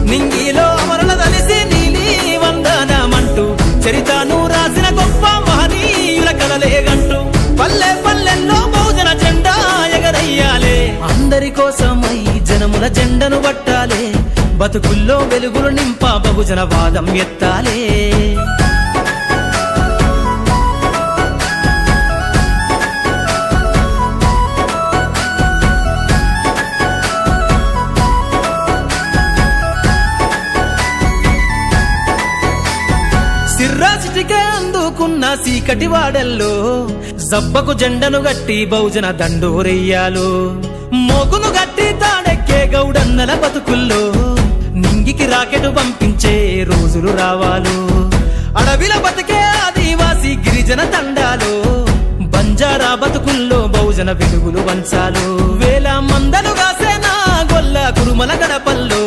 నింగిలో అమరుల దలిసి నీలి వందనమంటూ చరితను రాసిన గొప్ప మహనీయుల కలలేగంటూ పల్లె పల్లెల్లో బహుజన జెండా ఎగరయ్యాలే. అందరి కోసమై జనముల జెండను పట్టాలే, బతుకుల్లో వెలుగులు నింప బహుజన వాదం ఎత్తాలే. సిర్రాసిటికే అందుకున్న సీకటి వాడల్లో జబ్బకు జెండను గట్టి బహుజన దండోరెయ్యాలు. మోగును గట్టి తాడెక్కే గౌడన్నల బతుకుల్లో నింగికి రాకెట్ పంపించే రోజులు రావాలు. అడవిల బతికే ఆదివాసి గిరిజన తండాలు బంజారా బతుకుల్లో బహుజన వెలుగులు వంచాలు. వేల మందలు గాసేనా గొల్ల కురుమల గడపల్లో